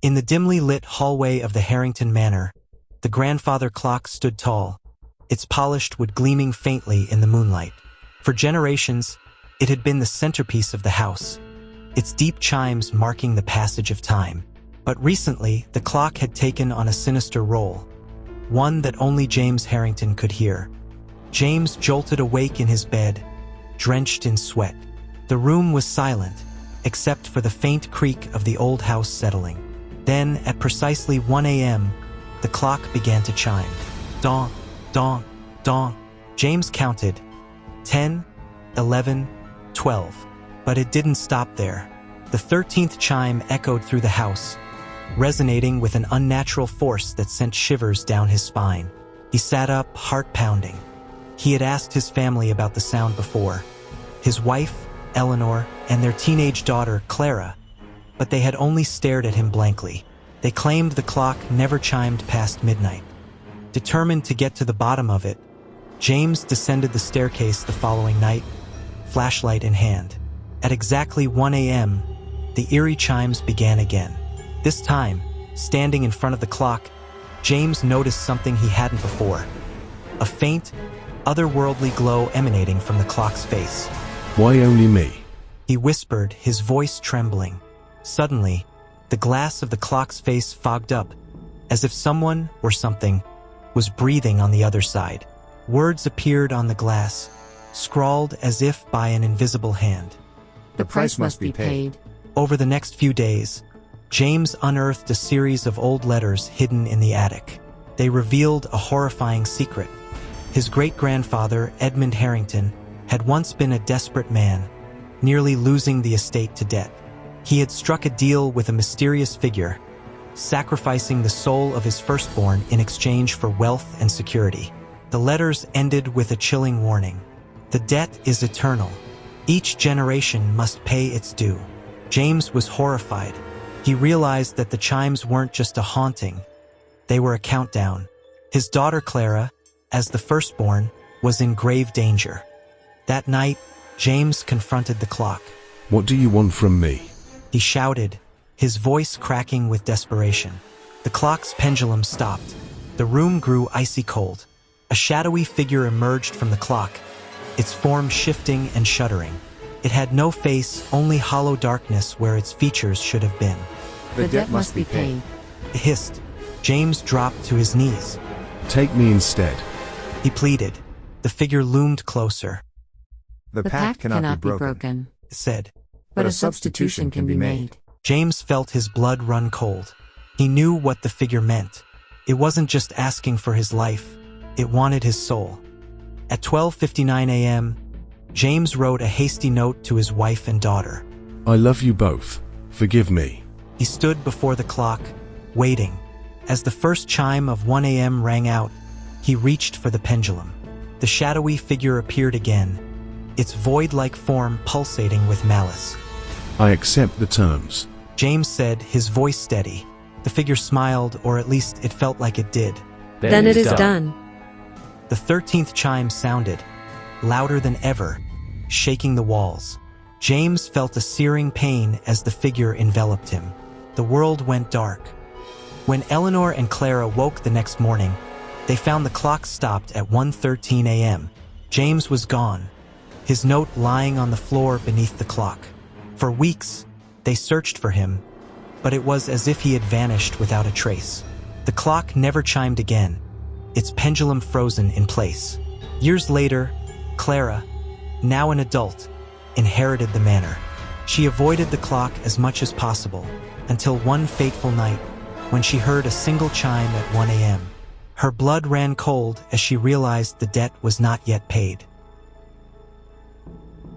In the dimly lit hallway of the Harrington Manor, the grandfather clock stood tall, its polished wood gleaming faintly in the moonlight. For generations, it had been the centerpiece of the house, its deep chimes marking the passage of time. But recently, the clock had taken on a sinister role, one that only James Harrington could hear. James jolted awake in his bed, drenched in sweat. The room was silent, except for the faint creak of the old house settling. Then, at precisely 1 a.m., the clock began to chime. Dong, dong, dong. James counted 10, 11, 12. But it didn't stop there. The 13th chime echoed through the house, resonating with an unnatural force that sent shivers down his spine. He sat up, heart pounding. He had asked his family about the sound before, his wife, Eleanor, and their teenage daughter, Clara, but they had only stared at him blankly. They claimed the clock never chimed past midnight. Determined to get to the bottom of it, James descended the staircase the following night, flashlight in hand. At exactly 1 a.m., the eerie chimes began again. This time, standing in front of the clock, James noticed something he hadn't before. A faint, otherworldly glow emanating from the clock's face. Why only me? He whispered, his voice trembling. Suddenly, the glass of the clock's face fogged up, as if someone, or something, was breathing on the other side. Words appeared on the glass, scrawled as if by an invisible hand. The price must be paid. Over the next few days, James unearthed a series of old letters hidden in the attic. They revealed a horrifying secret. His great-grandfather, Edmund Harrington, had once been a desperate man, nearly losing the estate to debt. He had struck a deal with a mysterious figure, sacrificing the soul of his firstborn in exchange for wealth and security. The letters ended with a chilling warning. The debt is eternal. Each generation must pay its due. James was horrified. He realized that the chimes weren't just a haunting. They were a countdown. His daughter Clara, as the firstborn, was in grave danger. That night, James confronted the clock. What do you want from me? He shouted, his voice cracking with desperation. The clock's pendulum stopped. The room grew icy cold. A shadowy figure emerged from the clock, its form shifting and shuddering. It had no face, only hollow darkness where its features should have been. The debt must be paid. It hissed. James dropped to his knees. Take me instead. He pleaded. The figure loomed closer. The pact cannot be broken, It said. but a substitution can be made. James felt his blood run cold. He knew what the figure meant. It wasn't just asking for his life. It wanted his soul. At 12:59 a.m., James wrote a hasty note to his wife and daughter. I love you both. Forgive me. He stood before the clock, waiting. As the first chime of 1 a.m. rang out, he reached for the pendulum. The shadowy figure appeared again, its void-like form pulsating with malice. I accept the terms. James said, his voice steady. The figure smiled, or at least it felt like it did. Then it is done. The 13th chime sounded, louder than ever, shaking the walls. James felt a searing pain as the figure enveloped him. The world went dark. When Eleanor and Clara woke the next morning, they found the clock stopped at 1:13 a.m. James was gone, his note lying on the floor beneath the clock. For weeks, they searched for him, but it was as if he had vanished without a trace. The clock never chimed again, its pendulum frozen in place. Years later, Clara, now an adult, inherited the manor. She avoided the clock as much as possible, until one fateful night, when she heard a single chime at 1 a.m. Her blood ran cold as she realized the debt was not yet paid.